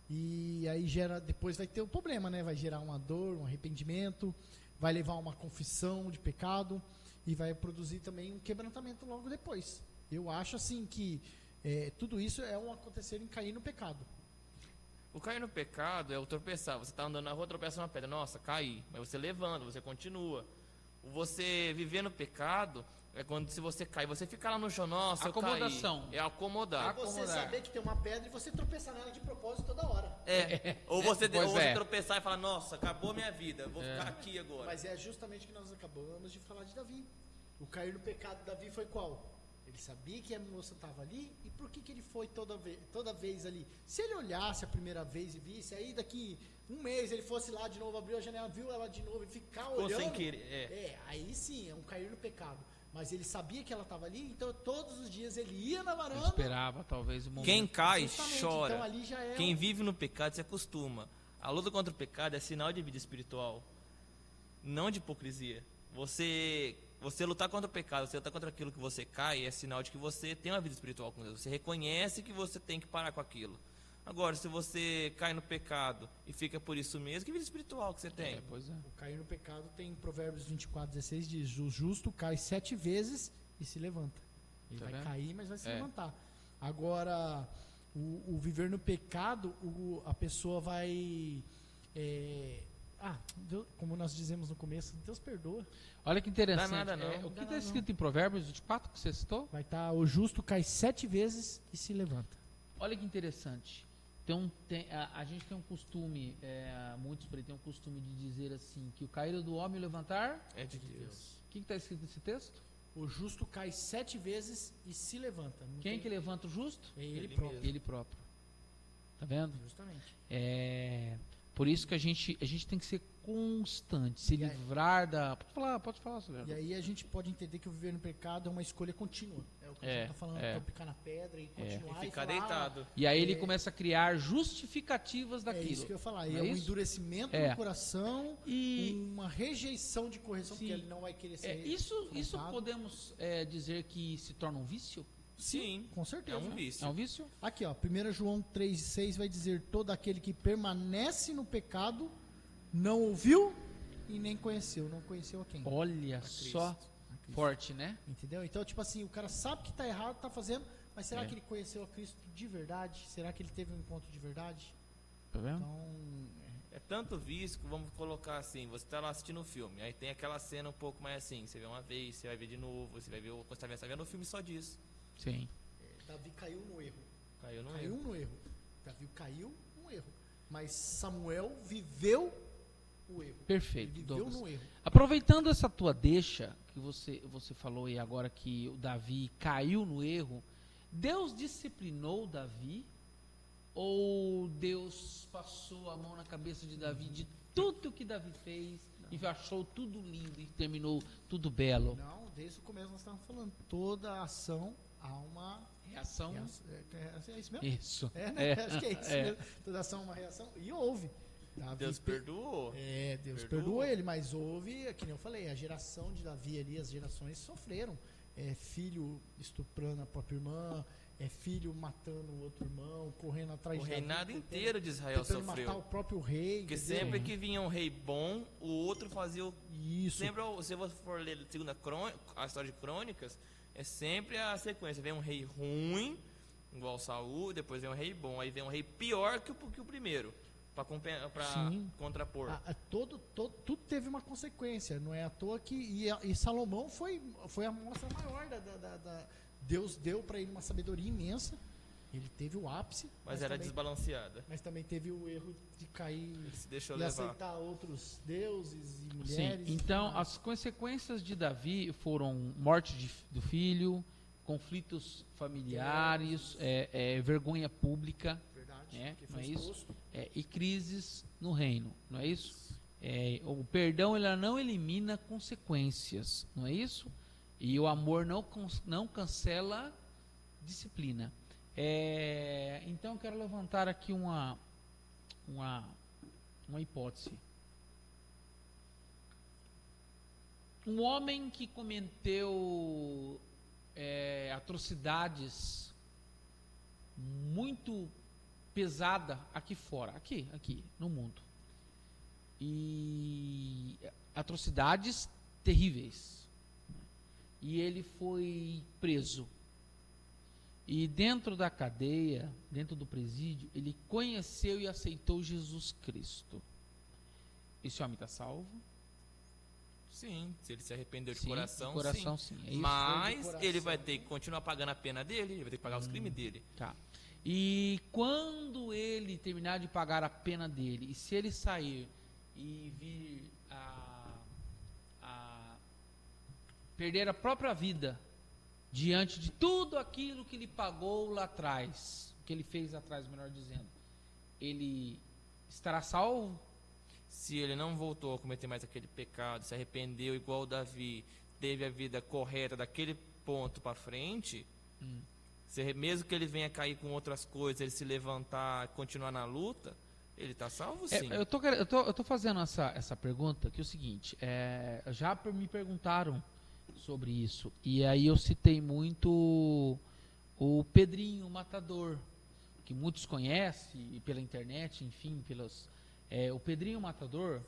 E aí depois vai ter um problema, né? Vai gerar uma dor, um arrependimento, vai levar a uma confissão de pecado e vai produzir também um quebrantamento logo depois. Eu acho assim que tudo isso é um acontecer em cair no pecado. O cair no pecado é o tropeçar. Você está andando na rua, tropeça numa pedra. Nossa, caí. Mas você levanta, você continua. O você viver no pecado é quando se você cai, você fica lá no chão, nossa, Acomodação. eu caí. É acomodar. Você Acomodar. saber que tem uma pedra e você tropeçar nela de propósito toda hora. Ou você, Pois é. tropeçar e falar, nossa, acabou minha vida, eu vou ficar aqui agora. Mas é justamente o que nós acabamos de falar de Davi. O cair no pecado de Davi foi qual? Ele sabia que a moça estava ali, e por que ele foi toda vez ali? Se ele olhasse a primeira vez e visse, aí daqui um mês ele fosse lá de novo, abriu a janela, viu ela de novo e ficar Ficou olhando. sem querer, Aí sim, é um cair no pecado. Mas ele sabia que ela estava ali, então todos os dias ele ia na Eu varanda. esperava talvez o momento. Quem cai, Justamente, chora. então ali já é Quem vive no pecado se acostuma. A luta contra o pecado é sinal de vida espiritual, não de hipocrisia. Você lutar contra o pecado, você lutar contra aquilo que você cai, é sinal de que você tem uma vida espiritual com Deus. Você reconhece que você tem que parar com aquilo. Agora, se você cai no pecado e fica por isso mesmo, que vida espiritual que você tem? Pois é. O cair no pecado tem Provérbios 24:16 diz: o justo cai 7 vezes e se levanta. Ele Tá vai vendo? cair, mas vai se É. levantar. Agora, o viver no pecado, a pessoa vai. Como nós dizemos no começo, Deus perdoa. Olha que interessante. Dá nada, não. O que Dá está nada, escrito em Provérbios 24 que você citou? Vai estar: o justo cai 7 vezes e se levanta. Olha que interessante. A gente tem um costume, muitos por aí têm um costume de dizer assim, que o cair do homem e o levantar. É de Deus. O que está escrito nesse texto? O justo cai 7 vezes e se levanta. Não Quem tem- que levanta o justo? É ele Ele próprio. mesmo. Ele próprio. Tá vendo? Justamente. Por isso que a gente tem que ser constante, se E aí- livrar da. Pode falar, Celero. E aí a gente pode entender que o viver no pecado é uma escolha contínua. É o que a gente está falando, então picar na pedra e continuar E ficar falar, deitado. E aí ele começa a criar justificativas É daquilo. isso que eu ia falar. E Não é é um isso? endurecimento É. no coração, E uma rejeição de correção, Sim. porque ele não vai querer ser. isso confrontado. podemos dizer que se torna um vício? Sim, Com é certeza. um vício. É um vício? Aqui, ó, 1 João 3,6 vai dizer: todo aquele que permanece no pecado não ouviu e nem conheceu. Não conheceu a quem? Olha só, A Cristo. forte, né? Entendeu? Então, tipo assim, o cara sabe que tá errado, tá fazendo, mas será É. que ele conheceu a Cristo de verdade? Será que ele teve um encontro de verdade? Tá vendo? Então, É tanto vício que vamos colocar assim, você tá lá assistindo um filme, aí tem aquela cena um pouco mais assim, você vê uma vez, você vai ver de novo, você vai ver, quando você tá vendo um filme só disso. Sim. Davi caiu no erro. Caiu no Caiu erro. no erro. Davi caiu no erro. Mas Samuel viveu o erro. Perfeito, Ele viveu Douglas. no erro. Aproveitando essa tua deixa, que você falou aí agora que o Davi caiu no erro, Deus disciplinou Davi ou Deus passou a mão na cabeça de Davi de tudo que Davi fez e achou tudo lindo e terminou tudo belo? Não, desde o começo nós estávamos falando. Toda ação há uma Reação? É isso mesmo? Isso. Né? Acho que é isso mesmo. Toda ação é uma reação. E houve. Davi Deus perdoou. Deus perdoou ele, mas houve, que nem eu falei, a geração de Davi ali, as gerações sofreram. Filho estuprando a própria irmã, filho matando o outro irmão, correndo atrás O de Davi. reinado inteiro de Israel tentando sofreu. matar o próprio rei. Porque entendeu? sempre que vinha um rei bom, o outro fazia o. Isso. Sempre, se você for ler a história de Crônicas, é sempre a sequência. Vem um rei ruim, igual Saul, depois vem um rei bom, aí vem um rei pior que o primeiro, para contrapor. Tudo teve uma consequência, não é à toa que. E Salomão foi a mostra maior Deus deu para ele uma sabedoria imensa. Ele teve o ápice. Mas era também, desbalanceada. Mas também teve o erro de cair Se deixou e levar. aceitar outros deuses e Sim, mulheres. então as consequências de Davi foram morte do filho, conflitos familiares, vergonha pública, Verdade, porque não é foi isso? exposto. E crises no reino, não é isso? O perdão ele não elimina consequências, não é isso? E o amor não cancela disciplina. Então eu quero levantar aqui uma hipótese. Um homem que cometeu atrocidades muito pesada aqui fora, aqui no mundo, e atrocidades terríveis, e ele foi preso, e dentro da cadeia, dentro do presídio, ele conheceu e aceitou Jesus Cristo. Esse homem está salvo? Sim, se ele se arrependeu de Sim, coração, de coração, sim. É isso. Mas coração. ele vai ter que continuar pagando a pena dele, ele vai ter que pagar os crimes dele. Tá. E quando ele terminar de pagar a pena dele, e se ele sair e vir a perder a própria vida diante de tudo aquilo que ele pagou lá atrás, que ele fez atrás, melhor dizendo, ele estará salvo? Se ele não voltou a cometer mais aquele pecado, se arrependeu igual Davi, teve a vida correta daquele ponto para frente, mesmo que ele venha cair com outras coisas, ele se levantar, continuar na luta, ele está salvo sim. Eu tô fazendo essa pergunta, que é o seguinte, já me perguntaram sobre isso, e aí eu citei muito o Pedrinho, o Matador, que muitos conhecem pela internet, enfim, o Pedrinho Matador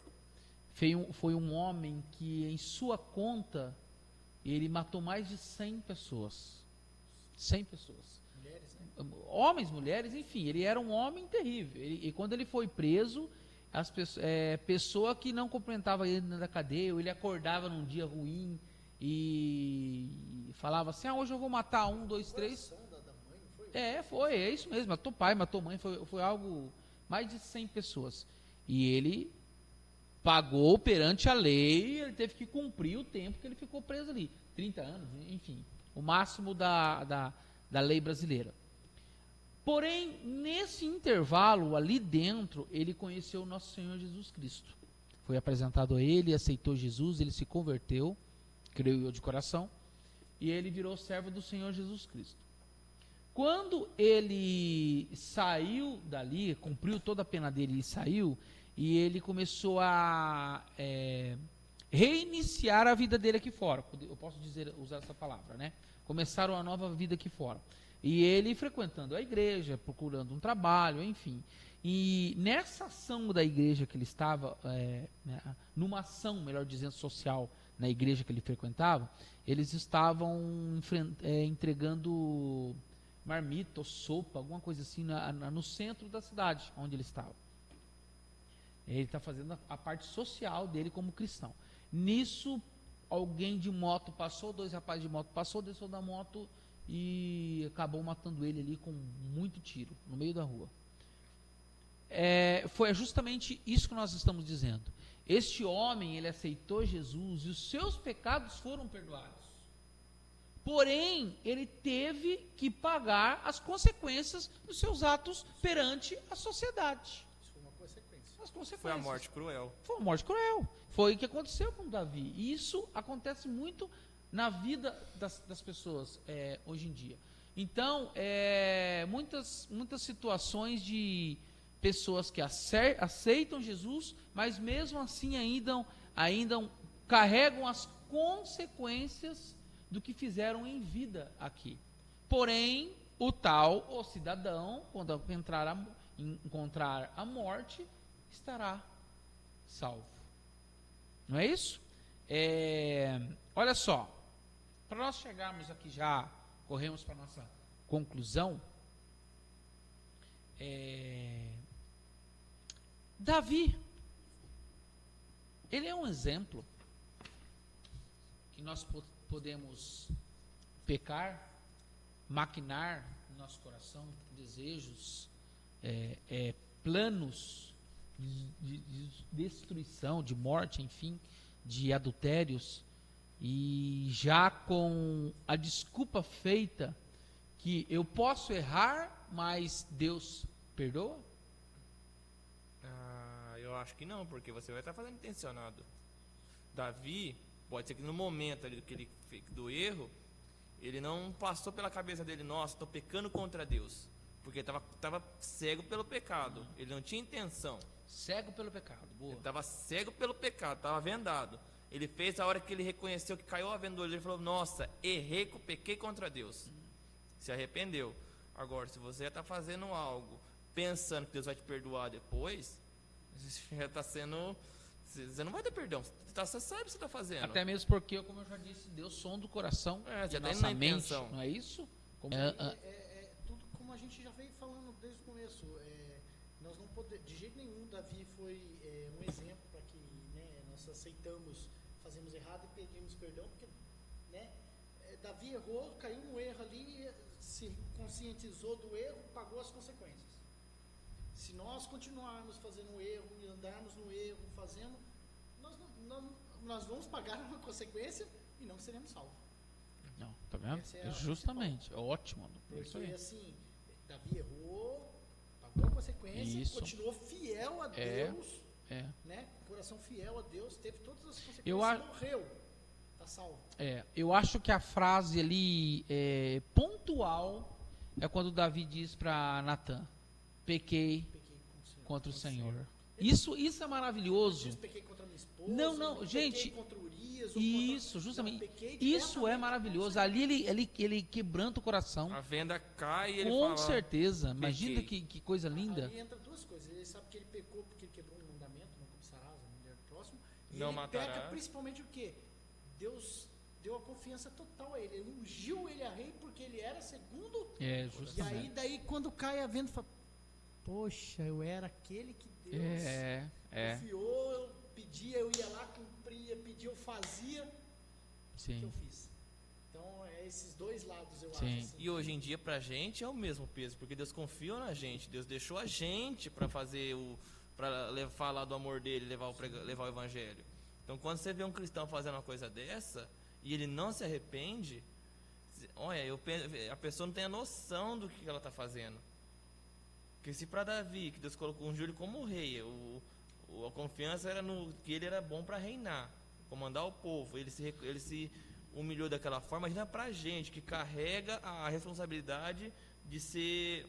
foi um homem que em sua conta ele matou mais de 100 pessoas. 100 pessoas. Mulheres, né? Homens, mulheres, enfim, ele era um homem terrível. E quando ele foi preso, pessoa que não cumprimentava ele na cadeia, ou ele acordava num dia ruim e falava assim, hoje eu vou matar 1, 2, 3. É isso mesmo, matou pai, matou mãe, foi algo, mais de 100 pessoas. E ele pagou perante a lei, ele teve que cumprir o tempo que ele ficou preso ali, 30 anos, enfim, o máximo da lei brasileira. Porém, nesse intervalo, ali dentro, ele conheceu o nosso Senhor Jesus Cristo. Foi apresentado a ele, aceitou Jesus, ele se converteu, creio eu de coração, e ele virou servo do Senhor Jesus Cristo. Quando ele saiu dali, cumpriu toda a pena dele e saiu, e ele começou a reiniciar a vida dele aqui fora. Eu posso usar essa palavra, né? Começaram uma nova vida aqui fora. E ele frequentando a igreja, procurando um trabalho, enfim. E nessa ação da igreja que ele estava, numa ação, melhor dizendo, social, na igreja que ele frequentava, eles estavam entregando marmita ou sopa, alguma coisa assim, no centro da cidade onde ele estava. Ele está fazendo a parte social dele como cristão. Nisso, alguém de moto passou, 2 rapazes de moto passou, desceu da moto e acabou matando ele ali com muito tiro, no meio da rua. Foi justamente isso que nós estamos dizendo. Este homem, ele aceitou Jesus e os seus pecados foram perdoados. Porém, ele teve que pagar as consequências dos seus atos perante a sociedade. Isso foi uma consequência. As consequências. Foi a morte cruel. Foi uma morte cruel. Foi o que aconteceu com Davi. E isso acontece muito na vida das pessoas hoje em dia. Então, muitas situações de pessoas que aceitam Jesus, mas mesmo assim ainda carregam as consequências do que fizeram em vida aqui. Porém, o cidadão, quando encontrar a morte, estará salvo. Não é isso? Olha só, para nós chegarmos aqui já, corremos para a nossa conclusão, Davi, ele é um exemplo que nós podemos pecar, maquinar no nosso coração, desejos, planos de destruição, de morte, enfim, de adultérios, e já com a desculpa feita que eu posso errar, mas Deus perdoa? Eu acho que não, porque você vai estar fazendo intencionado. Davi, pode ser que no momento ali do erro, ele não passou pela cabeça dele, nossa, estou pecando contra Deus. Porque estava cego pelo pecado. Ele não tinha intenção. Cego pelo pecado, boa. Ele estava cego pelo pecado, estava vendado. Ele fez a hora que ele reconheceu que caiu a venda do olho. Ele falou, nossa, errei, pequei contra Deus. Se arrependeu. Agora, se você já está fazendo algo, pensando que Deus vai te perdoar depois, você já está sendo... Você não vai ter perdão. Você sabe o que você está fazendo. Até mesmo porque, como eu já disse, Deus sonda o coração já e tem nossa na mente. intenção. Não é isso? Tudo como a gente já veio falando desde o começo. Nós não podemos, de jeito nenhum, Davi foi um exemplo para que nós aceitamos, fazemos errado e pedimos perdão, porque Davi errou, caiu no erro ali, se conscientizou do erro, pagou as consequências. Se nós continuarmos fazendo o erro e andarmos no erro, nós vamos pagar uma consequência e não seremos salvos. Não, tá vendo? Justamente, ótimo. Porque assim, Davi errou, pagou a consequência, continuou fiel a Deus, coração fiel a Deus, teve todas as consequências, morreu, está salvo. Eu acho que a frase ali pontual é quando Davi diz para Natan, pequei contra o Senhor. Isso é maravilhoso. Diz, pequei contra minha esposa, não, gente, contra Urias, isso, justamente, isso é maravilhoso. Ali ele quebranta o coração. A venda cai e ele com fala... Com certeza, imagina que coisa linda. Ali entra duas coisas, ele sabe que ele pecou porque ele quebrou um mandamento, não cobiçarás a mulher do próximo, e não ele matarás. peca principalmente o quê? Deus deu a confiança total a ele, ele ungiu ele a rei porque ele era segundo, justamente. E aí daí quando cai a venda, fala, poxa, eu era aquele que Deus confiou, eu pedia, eu ia lá, cumpria, pedia, eu fazia, o que eu fiz. Então, esses dois lados, eu acho. Assim. E hoje em dia, pra gente, é o mesmo peso, porque Deus confiou na gente, Deus deixou a gente para fazer para falar do amor dele, levar o evangelho. Então, quando você vê um cristão fazendo uma coisa dessa, e ele não se arrepende, olha, a pessoa não tem a noção do que ela está fazendo. Porque se para Davi, que Deus colocou um Júlio como rei, a confiança era no que ele era bom para reinar, comandar o povo, ele se humilhou daquela forma. Imagina para a gente que carrega a responsabilidade de ser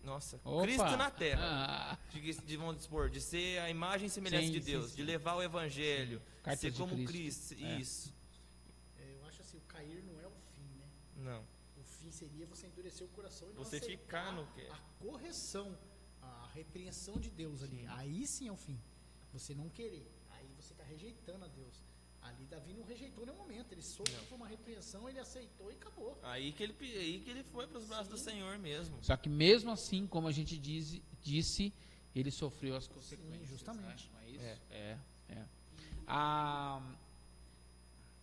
nossa, Cristo na terra, vamos dispor, de ser a imagem e semelhança de Deus, de levar o evangelho, de ser como Cristo. Isso. Eu acho assim, o cair não é o fim, né? Não. O fim seria você endurecer o coração e você ficar no que? A correção, a repreensão de Deus ali. Aí sim é o fim. Você não querer. Aí você está rejeitando a Deus. Ali Davi não rejeitou nenhum momento. Ele soube que foi uma repreensão, ele aceitou e acabou. Aí que ele foi para os braços do Senhor mesmo. Só que mesmo assim, como a gente disse, ele sofreu as consequências. Sim, justamente. Não é isso?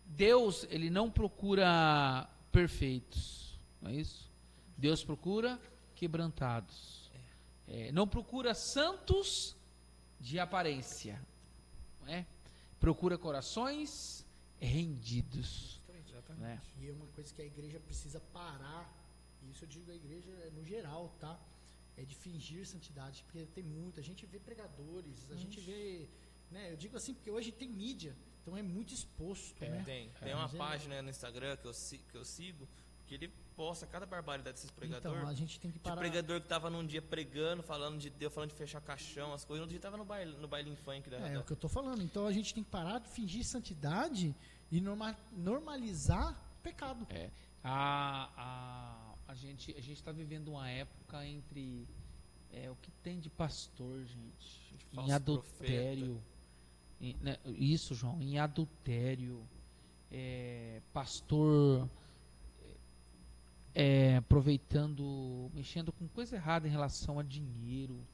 Deus, ele não procura perfeitos, não é isso? Deus procura quebrantados. Não procura santos de aparência, não é? Procura corações rendidos. Exatamente. E é uma coisa que a igreja precisa parar. Isso eu digo a igreja no geral, tá? É de fingir santidade, porque tem muito. A gente vê pregadores, a gente vê, né? Eu digo assim porque hoje tem mídia, então é muito exposto, né? Tem uma página no Instagram que eu sigo, que ele posta cada barbaridade desses pregadores. Então a gente tem que De parar. pregador que tava num dia pregando, falando de Deus, falando de fechar caixão, as coisas. No outro dia tava no bailinho funk É o que eu tô falando. Então a gente tem que parar de fingir santidade e normalizar o pecado. A gente está vivendo uma época entre o que tem de pastor, gente, Falso em adultério, isso, João, em adultério, pastor aproveitando, mexendo com coisa errada em relação a dinheiro,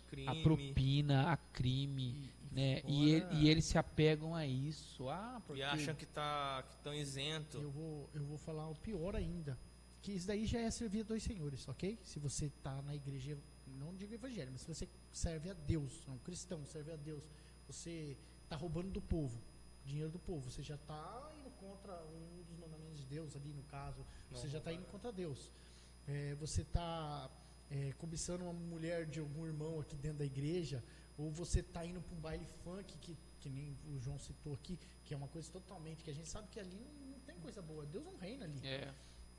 crime. a propina, a crime, né? fora- E eles se apegam a isso. Porque E acham que estão isentos. Eu vou falar o pior ainda. Que isso daí já é servir a dois senhores, ok? Se você está na igreja, não digo evangelho, mas se você serve a Deus, é um cristão, serve a Deus, você está roubando do povo, dinheiro do povo, você já está indo contra um dos mandamentos de Deus ali no caso, você já está indo contra Deus. Você está cobiçando uma mulher de algum irmão aqui dentro da igreja, ou você está indo para um baile funk, que nem o João citou aqui, que é uma coisa totalmente, que a gente sabe que ali não tem coisa boa, Deus não reina ali.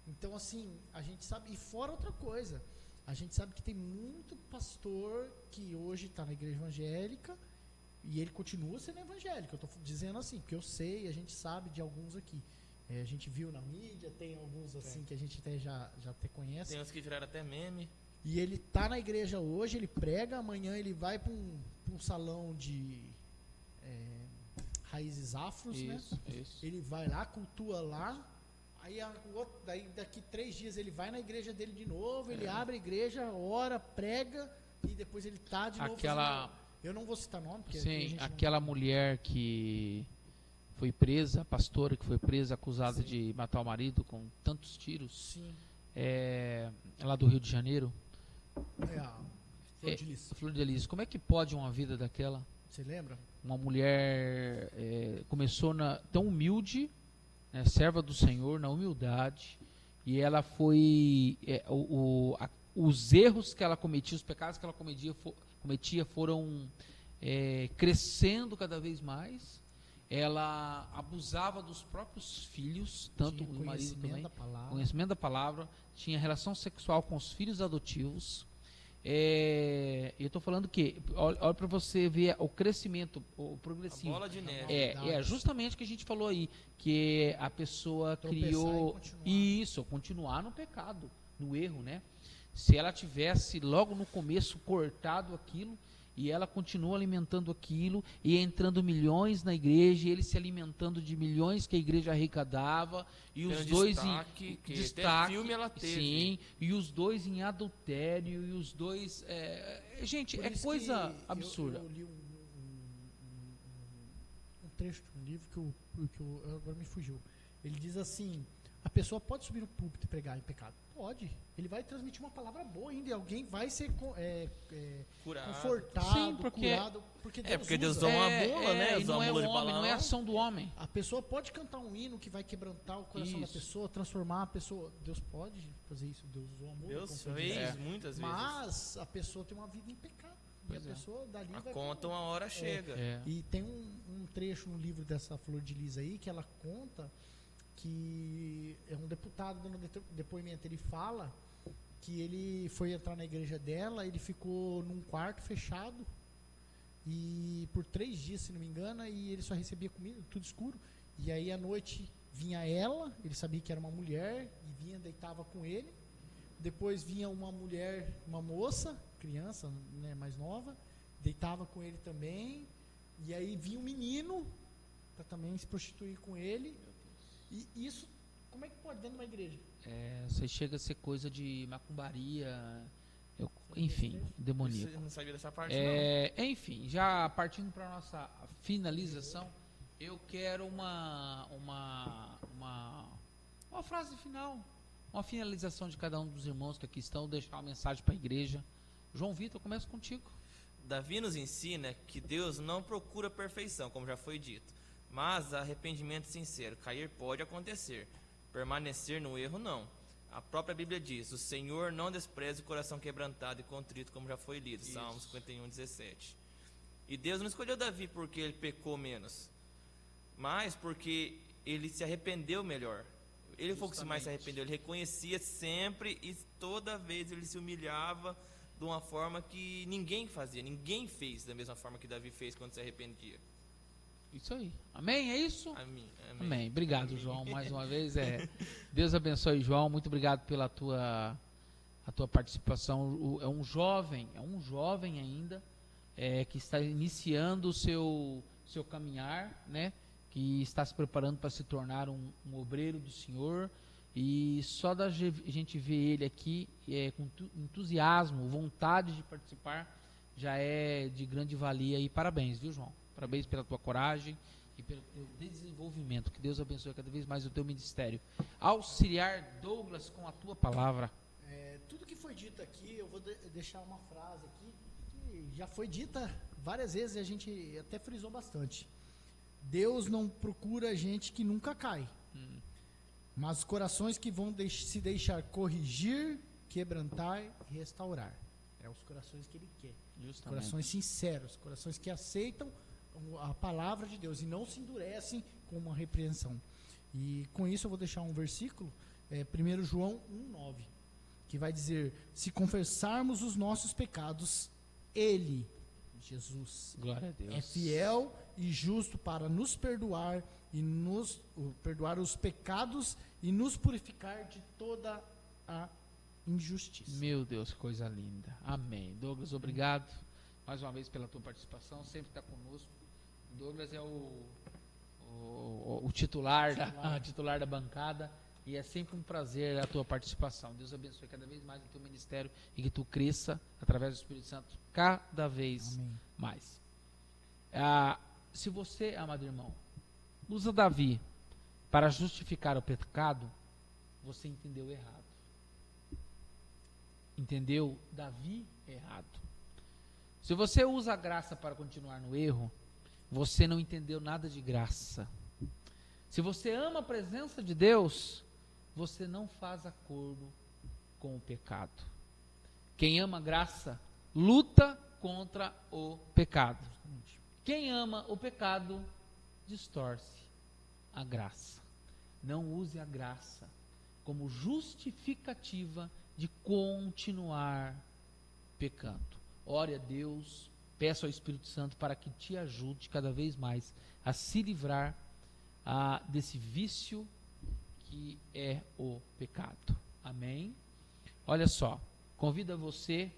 Então, assim, a gente sabe, e fora outra coisa, a gente sabe que tem muito pastor que hoje está na igreja evangélica e ele continua sendo evangélico. Eu estou dizendo assim, porque eu sei, a gente sabe de alguns aqui. A gente viu na mídia, tem alguns assim que a gente até já até conhece. Tem uns que viraram até meme. E ele tá na igreja hoje, ele prega, amanhã ele vai para um salão de raízes afros, né? Isso. Ele vai lá, cultua lá. Aí daí daqui 3 dias ele vai na igreja dele de novo, ele abre a igreja, ora, prega e depois ele tá de novo fazendo. Eu não vou citar nome, porque a Sim, gente aquela mulher que foi presa, a pastora que foi presa, acusada de matar o marido com tantos tiros, Sim. lá do Rio de Janeiro. A Flor de Lis. Flor de Lis, como é que pode uma vida daquela? Você lembra? Uma mulher começou tão humilde, né, serva do Senhor, na humildade, e ela foi os erros que ela cometia, os pecados que ela cometia foram crescendo cada vez mais. Ela abusava dos próprios filhos, tanto o marido também, conhecimento da palavra, tinha relação sexual com os filhos adotivos. Eu estou falando que, olha para você ver o crescimento, o progressivo. A bola de neve. É justamente o que a gente falou aí, que a pessoa criou continuar no pecado, no erro, né? Se ela tivesse logo no começo cortado aquilo, e ela continua alimentando aquilo, e entrando milhões na igreja, e ele se alimentando de milhões que a igreja arrecadava, e os dois destaque, em destaque, filme ela teve. sim, e os dois em adultério, e os dois, gente, é coisa absurda. Eu li um trecho de um livro que agora me fugiu. Ele diz assim: a pessoa pode subir no púlpito e pregar em pecado? Pode. Ele vai transmitir uma palavra boa ainda e alguém vai ser Curado. confortado, Sim, curado. Porque Deus usa. dá uma bula, né? E não é Mula de o homem, não é a balão. ação do homem. A pessoa pode cantar um hino que vai quebrantar o coração da Isso. pessoa, transformar a pessoa. Deus pode fazer isso. Deus usou amor. Deus como foi fez dito. muitas vezes. Mas a pessoa tem uma vida em pecado. E a Pois é. pessoa dali A vai conta uma hora chega. E tem um trecho no livro dessa Flor de Lis aí que ela conta que é um deputado dando depoimento. Ele fala que ele foi entrar na igreja dela, ele ficou num quarto fechado e por 3 dias, se não me engano, e ele só recebia comida, tudo escuro. E aí à noite vinha ela, ele sabia que era uma mulher, e vinha, deitava com ele. Depois vinha uma mulher, uma moça, criança, né, mais nova, deitava com ele também. E aí vinha um menino para também se prostituir com ele. E isso, como é que pode dentro de uma igreja? Você chega a ser coisa de macumbaria, enfim, demoníaco. Você não sabia dessa parte, não. Enfim, já partindo para a nossa finalização, Eu quero uma frase final, uma finalização de cada um dos irmãos que aqui estão, deixar uma mensagem para a igreja. João Vitor, começa contigo. Davi nos ensina que Deus não procura perfeição, como já foi dito, mas arrependimento sincero. Cair pode acontecer, permanecer no erro não. A própria Bíblia diz: o Senhor não despreza o coração quebrantado e contrito, como já foi lido, Isso. Salmos 51:17. E Deus não escolheu Davi porque ele pecou menos, mas porque ele se arrependeu melhor. Ele foi o que mais se arrependeu, ele reconhecia sempre e toda vez ele se humilhava de uma forma que ninguém fazia, ninguém fez da mesma forma que Davi fez quando se arrependia. Isso aí. Amém? É isso? Amém. Amém. Obrigado, João, mais uma vez. Deus abençoe, João. Muito obrigado pela tua participação. É um jovem ainda, que está iniciando o seu caminhar, né? Que está se preparando para se tornar um obreiro do Senhor. E só da gente ver ele aqui com entusiasmo, vontade de participar, já é de grande valia. E parabéns, viu, João? Parabéns pela tua coragem e pelo teu desenvolvimento. Que Deus abençoe cada vez mais o teu ministério. Auxiliar Douglas, com a tua palavra. Tudo que foi dito aqui, eu vou deixar uma frase aqui que já foi dita várias vezes e a gente até frisou bastante. Deus não procura gente que nunca cai, mas os corações que vão se deixar corrigir, quebrantar e restaurar. É os corações que Ele quer. Justamente. Corações sinceros, corações que aceitam a palavra de Deus e não se endurecem com uma repreensão. E com isso eu vou deixar um versículo, 1 João 1,9, que vai dizer: se confessarmos os nossos pecados, Ele, Jesus, Glória a Deus, é fiel e justo para nos perdoar e perdoar os pecados e nos purificar de toda a injustiça. Meu Deus, que coisa linda. Amém. Douglas, obrigado mais uma vez pela tua participação. Sempre está conosco. Douglas é o titular da bancada. E é sempre um prazer a tua participação. Deus abençoe cada vez mais o teu ministério e que tu cresça através do Espírito Santo cada vez mais. Se você, amado irmão, usa Davi para justificar o pecado, você entendeu errado. Entendeu Davi errado. Se você usa a graça para continuar no erro, você não entendeu nada de graça. Se você ama a presença de Deus, você não faz acordo com o pecado. Quem ama a graça, luta contra o pecado. Quem ama o pecado, distorce a graça. Não use a graça como justificativa de continuar pecando. Ore a Deus, peça ao Espírito Santo para que te ajude cada vez mais a se livrar desse vício que é o pecado. Amém? Olha só, convido você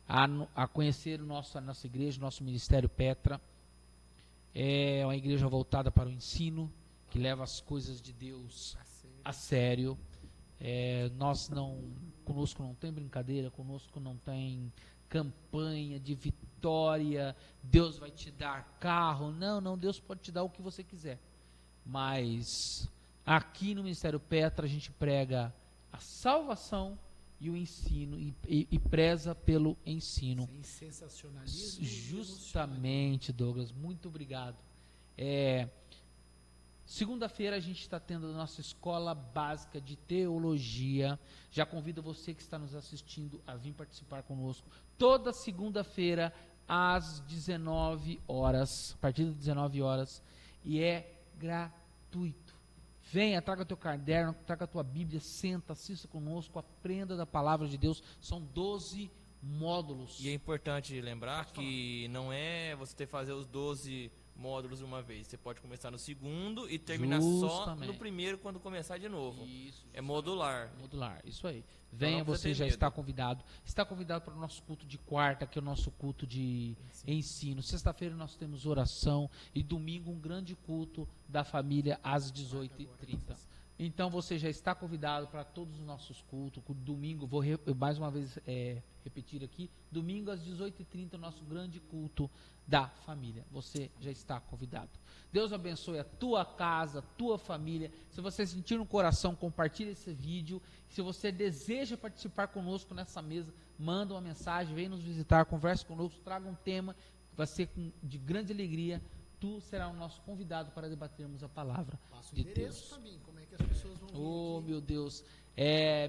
a conhecer a nossa igreja, nosso Ministério Petra. É uma igreja voltada para o ensino, que leva as coisas de Deus a sério. Conosco não tem brincadeira, conosco não tem campanha de vitória, Deus vai te dar carro. Não, Deus pode te dar o que você quiser. Mas aqui no Ministério Petra a gente prega a salvação e o ensino, e preza pelo ensino. Sem sensacionalismo. Justamente, Douglas, muito obrigado. Segunda-feira a gente está tendo a nossa escola básica de teologia. Já convido você que está nos assistindo a vir participar conosco. Toda segunda-feira às 19 horas, a partir das 19 horas, e é gratuito. Venha, traga teu caderno, traga a tua Bíblia, senta, assista conosco, aprenda da palavra de Deus. São 12 módulos. E é importante lembrar que não é você ter que fazer os 12 módulos uma vez. Você pode começar no segundo e terminar só no primeiro quando começar de novo. Isso, é modular. Modular, isso aí. Venha, você já está convidado. Está convidado para o nosso culto de quarta, que é o nosso culto de ensino. Sexta-feira nós temos oração e domingo um grande culto da família às 18h30. Então você já está convidado para todos os nossos cultos. Domingo, vou mais uma vez repetir aqui, domingo às 18h30, o nosso grande culto da família. Você já está convidado. Deus abençoe a tua casa, a tua família. Se você sentir no coração, compartilhe esse vídeo. Se você deseja participar conosco nessa mesa, manda uma mensagem, vem nos visitar, converse conosco, traga um tema, vai ser de grande alegria. Tu será o nosso convidado para debatermos a palavra Passa o de endereço Deus. também, como é que as pessoas vão vir Oh, aqui. meu Deus.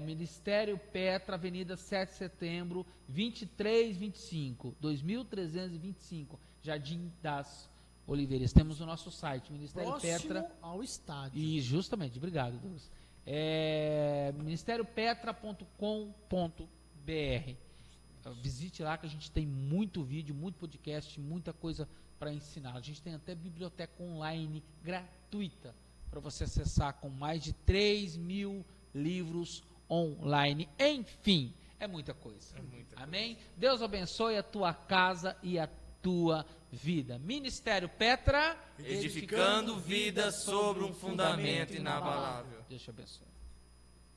Ministério Petra, Avenida 7 de Setembro, 2325, 2325, Jardim das Oliveiras. Temos o nosso site, Ministério Próximo Petra. ao estádio. E justamente, obrigado, Douglas. ministériopetra.com.br. Visite lá que a gente tem muito vídeo, muito podcast, muita coisa para ensinar. A gente tem até biblioteca online gratuita para você acessar, com mais de 3.000 livros online. Enfim, é muita coisa. Amém? Deus abençoe a tua casa e a tua vida. Ministério Petra, Edificando vida sobre um fundamento inabalável. Deus te abençoe.